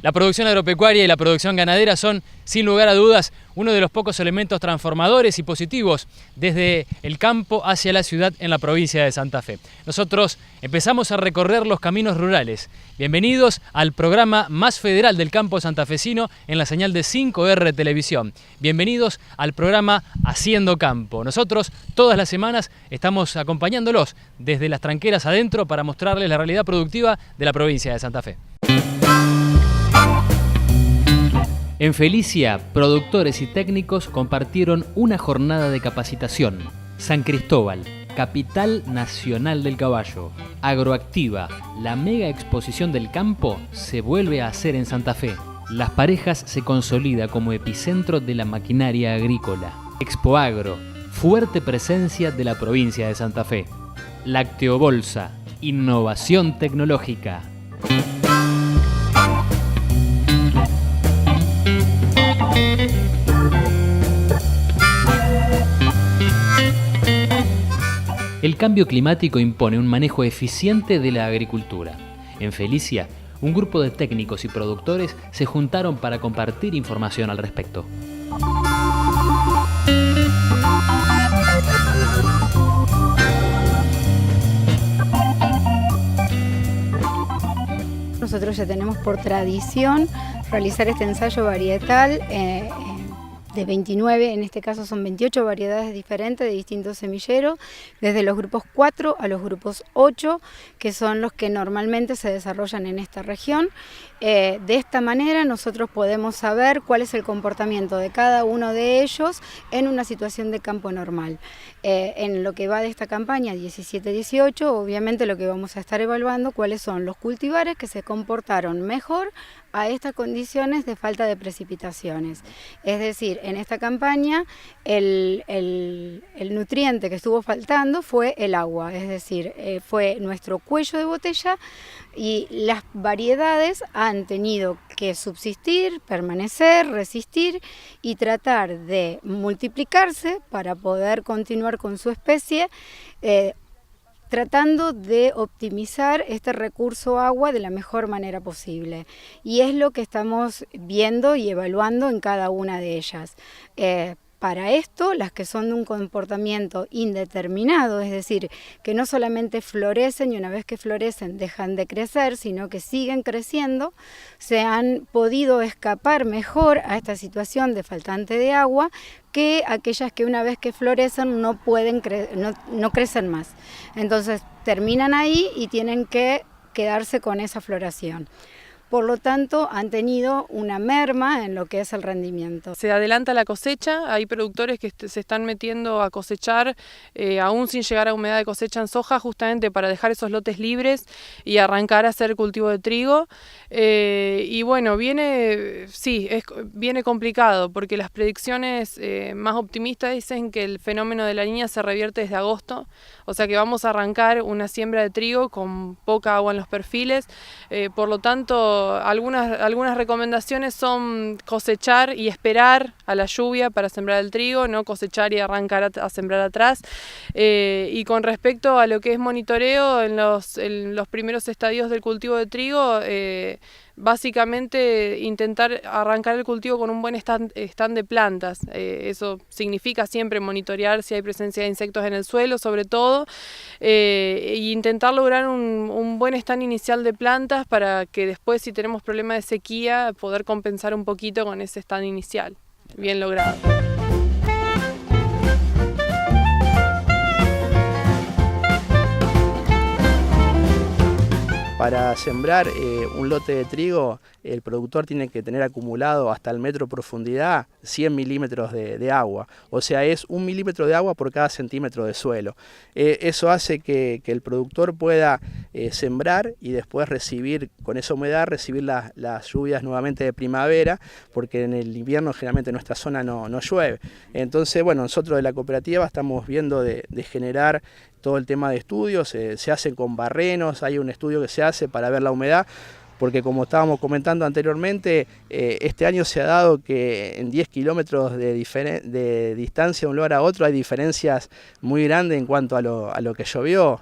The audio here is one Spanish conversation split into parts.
La producción agropecuaria y la producción ganadera son, sin lugar a dudas, uno de los pocos elementos transformadores y positivos desde el campo hacia la ciudad en la provincia de Santa Fe. Nosotros empezamos a recorrer los caminos rurales. Bienvenidos al programa más federal del campo santafesino en la señal de 5R Televisión. Bienvenidos al programa Haciendo Campo. Nosotros todas las semanas estamos acompañándolos desde las tranqueras adentro para mostrarles la realidad productiva de la provincia de Santa Fe. En Felicia, productores y técnicos compartieron una jornada de capacitación. San Cristóbal, capital nacional del caballo. Agroactiva, la mega exposición del campo, se vuelve a hacer en Santa Fe. Las Parejas se consolida como epicentro de la maquinaria agrícola. Expo Agro, fuerte presencia de la provincia de Santa Fe. Lácteobolsa, innovación tecnológica. El cambio climático impone un manejo eficiente de la agricultura. En Felicia, un grupo de técnicos y productores se juntaron para compartir información al respecto. Nosotros ya tenemos por tradición realizar este ensayo varietal de 29, en este caso son 28 variedades diferentes de distintos semilleros, desde los grupos 4 a los grupos 8, que son los que normalmente se desarrollan en esta región. De esta manera nosotros podemos saber cuál es el comportamiento de cada uno de ellos en una situación de campo normal. En lo que va de esta campaña 17-18, obviamente lo que vamos a estar evaluando cuáles son los cultivares que se comportaron mejor a estas condiciones de falta de precipitaciones. Es decir, en esta campaña el nutriente que estuvo faltando fue el agua, es decir, fue nuestro cuello de botella, y las variedades han tenido que subsistir, permanecer, resistir y tratar de multiplicarse para poder continuar con su especie, tratando de optimizar este recurso agua de la mejor manera posible. Y es lo que estamos viendo y evaluando en cada una de ellas. Para esto, las que son de un comportamiento indeterminado, es decir, que no solamente florecen y una vez que florecen dejan de crecer, sino que siguen creciendo, se han podido escapar mejor a esta situación de faltante de agua que aquellas que una vez que florecen no pueden no crecen más. Entonces terminan ahí y tienen que quedarse con esa floración. Por lo tanto, han tenido una merma en lo que es el rendimiento. Se adelanta la cosecha, hay productores que se están metiendo a cosechar, aún sin llegar a humedad de cosecha en soja, justamente para dejar esos lotes libres y arrancar a hacer cultivo de trigo. Y bueno, viene complicado, porque las predicciones más optimistas dicen que el fenómeno de la Niña se revierte desde agosto, o sea que vamos a arrancar una siembra de trigo con poca agua en los perfiles, por lo tanto algunas recomendaciones son cosechar y esperar a la lluvia para sembrar el trigo, no cosechar y arrancar a sembrar atrás. Y con respecto a lo que es monitoreo en los primeros estadios del cultivo de trigo, básicamente intentar arrancar el cultivo con un buen stand de plantas. Eso significa siempre monitorear si hay presencia de insectos en el suelo, sobre todo, e intentar lograr un buen stand inicial de plantas para que después, si tenemos problemas de sequía, poder compensar un poquito con ese stand inicial. Bien logrado. Para sembrar un lote de trigo, el productor tiene que tener acumulado hasta el metro de profundidad 100 milímetros de agua. O sea, es 1 milímetro de agua por cada centímetro de suelo. Eso hace que el productor pueda sembrar y después recibir, con esa humedad, recibir las lluvias nuevamente de primavera, porque en el invierno generalmente en nuestra zona no llueve. Entonces, bueno, nosotros de la cooperativa estamos viendo de generar todo el tema de estudios, se hacen con barrenos, hay un estudio que se hace para ver la humedad, porque como estábamos comentando anteriormente, este año se ha dado que en 10 kilómetros de distancia de un lugar a otro hay diferencias muy grandes en cuanto a lo que llovió.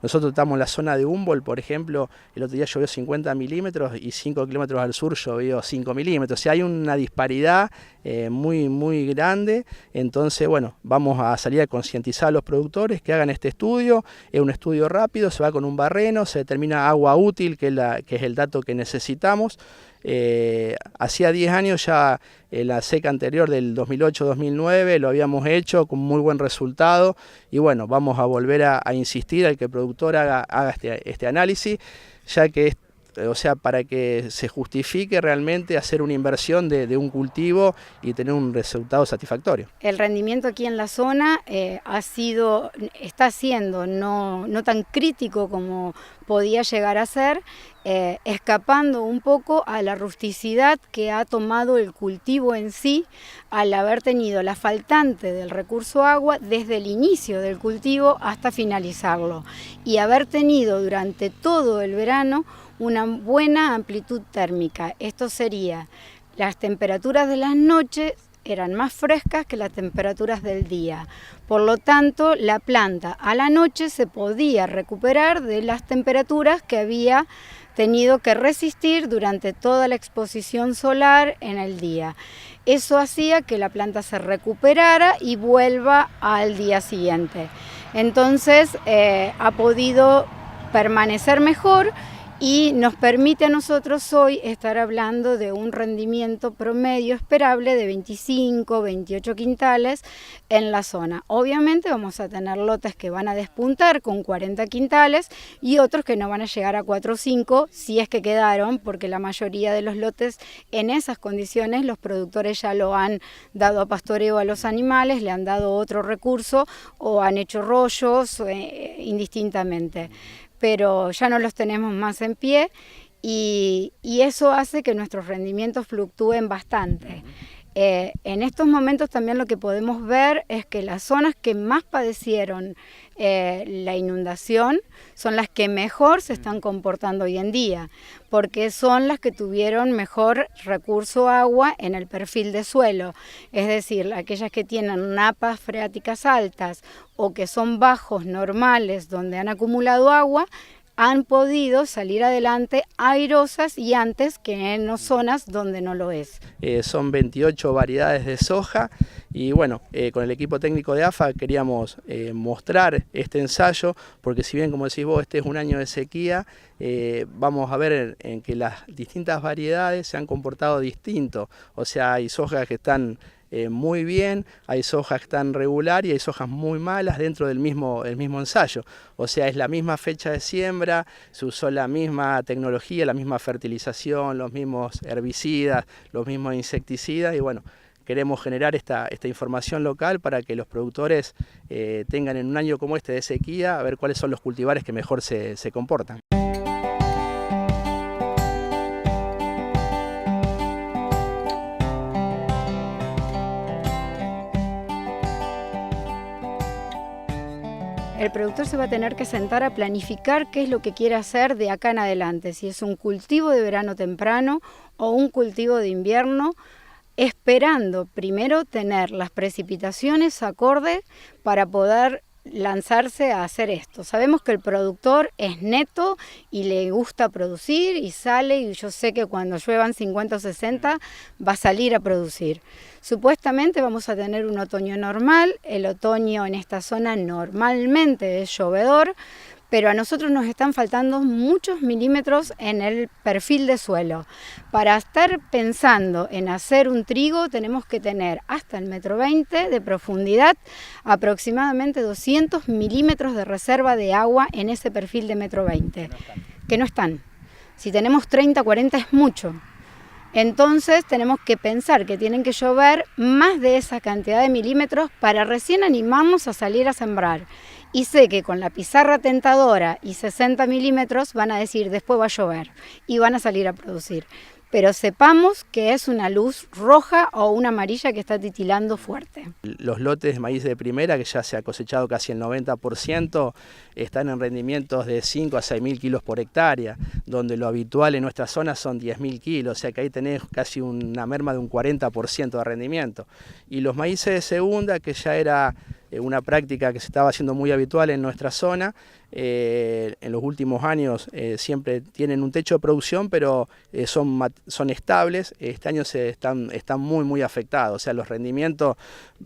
Nosotros estamos en la zona de Humboldt, por ejemplo, el otro día llovió 50 milímetros y 5 kilómetros al sur llovió 5 milímetros. O sea, hay una disparidad muy grande. Entonces, bueno, vamos a salir a concientizar a los productores que hagan este estudio. Es un estudio rápido, se va con un barreno, se determina agua útil, que es el dato que necesitamos. Hacía 10 años ya, la seca anterior del 2008-2009 lo habíamos hecho con muy buen resultado, y bueno, vamos a volver a insistir al que el productor haga este análisis, ya que o sea, para que se justifique realmente hacer una inversión de un cultivo y tener un resultado satisfactorio. El rendimiento aquí en la zona está siendo no tan crítico como podía llegar a ser, escapando un poco a la rusticidad que ha tomado el cultivo en sí, al haber tenido la faltante del recurso agua desde el inicio del cultivo hasta finalizarlo, y haber tenido durante todo el verano una buena amplitud térmica. Esto sería, las temperaturas de las noches eran más frescas que las temperaturas del día. Por lo tanto, la planta a la noche se podía recuperar de las temperaturas que había tenido que resistir durante toda la exposición solar en el día. Eso hacía que la planta se recuperara y vuelva al día siguiente. Entonces, ha podido permanecer mejor, y nos permite a nosotros hoy estar hablando de un rendimiento promedio esperable de 25, 28 quintales en la zona. Obviamente vamos a tener lotes que van a despuntar con 40 quintales y otros que no van a llegar a 4 o 5 si es que quedaron, porque la mayoría de los lotes en esas condiciones los productores ya lo han dado a pastoreo a los animales, le han dado otro recurso o han hecho rollos indistintamente. Pero ya no los tenemos más en pie y eso hace que nuestros rendimientos fluctúen bastante. En estos momentos también lo que podemos ver es que las zonas que más padecieron la inundación son las que mejor se están comportando hoy en día, porque son las que tuvieron mejor recurso agua en el perfil de suelo, es decir, aquellas que tienen napas freáticas altas o que son bajos normales donde han acumulado agua, han podido salir adelante airosas y antes que en zonas donde no lo es. Son 28 variedades de soja y bueno, con el equipo técnico de AFA queríamos mostrar este ensayo, porque si bien, como decís vos, este es un año de sequía, vamos a ver en que las distintas variedades se han comportado distinto. O sea, hay sojas que están muy bien, hay sojas que están regular y hay sojas muy malas dentro del mismo ensayo. O sea, es la misma fecha de siembra, se usó la misma tecnología, la misma fertilización, los mismos herbicidas, los mismos insecticidas, y bueno, queremos generar esta información local para que los productores tengan en un año como este de sequía, a ver cuáles son los cultivares que mejor se comportan. El productor se va a tener que sentar a planificar qué es lo que quiere hacer de acá en adelante, si es un cultivo de verano temprano o un cultivo de invierno, esperando primero tener las precipitaciones acorde para poder lanzarse a hacer esto. Sabemos que el productor es neto y le gusta producir y sale, y yo sé que cuando lluevan 50 o 60 va a salir a producir. Supuestamente vamos a tener un otoño normal, el otoño en esta zona normalmente es llovedor, pero a nosotros nos están faltando muchos milímetros en el perfil de suelo. Para estar pensando en hacer un trigo tenemos que tener hasta el 1,20 m de profundidad, aproximadamente 200 milímetros de reserva de agua en ese perfil de 1,20 m, que no están. Si tenemos 30, 40 es mucho. Entonces tenemos que pensar que tienen que llover más de esa cantidad de milímetros para recién animarnos a salir a sembrar. Y sé que con la pizarra tentadora y 60 milímetros van a decir después va a llover y van a salir a producir. pero sepamos que es una luz roja o una amarilla que está titilando fuerte. Los lotes de maíz de primera, que ya se ha cosechado casi el 90%, están en rendimientos de 5 a 6.000 kilos por hectárea, donde lo habitual en nuestra zona son 10.000 kilos, o sea que ahí tenés casi una merma de un 40% de rendimiento. Y los maíces de segunda, que ya era una práctica que se estaba haciendo muy habitual en nuestra zona, en los últimos años siempre tienen un techo de producción, pero son estables. Este año están muy afectados, o sea, los rendimientos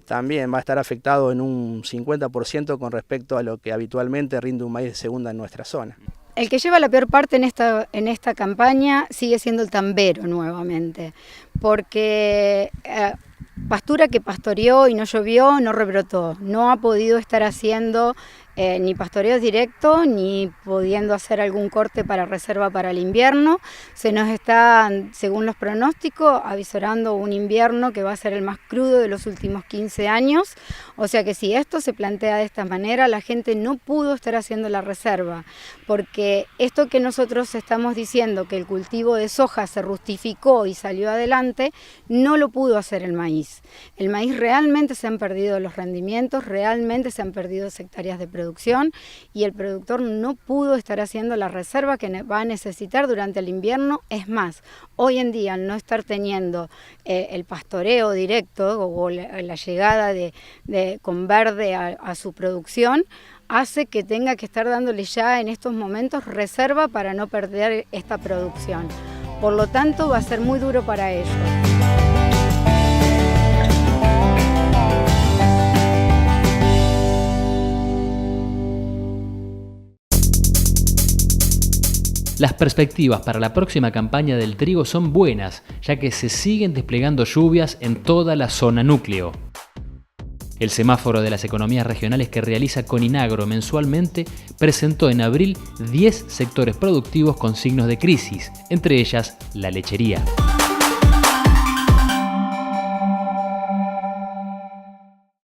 también va a estar afectado en un 50% con respecto a lo que habitualmente rinde un maíz de segunda en nuestra zona. El que lleva la peor parte en esta campaña sigue siendo el tambero nuevamente, porque pastura que pastoreó y no llovió, no rebrotó, no ha podido estar haciendo ni pastoreos directos, ni pudiendo hacer algún corte para reserva para el invierno. Se nos está, según los pronósticos, avisorando un invierno que va a ser el más crudo de los últimos 15 años. O sea que si esto se plantea de esta manera, la gente no pudo estar haciendo la reserva, porque esto que nosotros estamos diciendo, que el cultivo de soja se rustificó y salió adelante, no lo pudo hacer el maíz. El maíz realmente se han perdido los rendimientos, realmente se han perdido hectáreas de producción, y el productor no pudo estar haciendo la reserva que va a necesitar durante el invierno. Es más, hoy en día al no estar teniendo el pastoreo directo o la llegada con verde a su producción, hace que tenga que estar dándole ya en estos momentos reserva para no perder esta producción. Por lo tanto, va a ser muy duro para ellos. Las perspectivas para la próxima campaña del trigo son buenas, ya que se siguen desplegando lluvias en toda la zona núcleo. El semáforo de las economías regionales que realiza Coninagro mensualmente presentó en abril 10 sectores productivos con signos de crisis, entre ellas la lechería.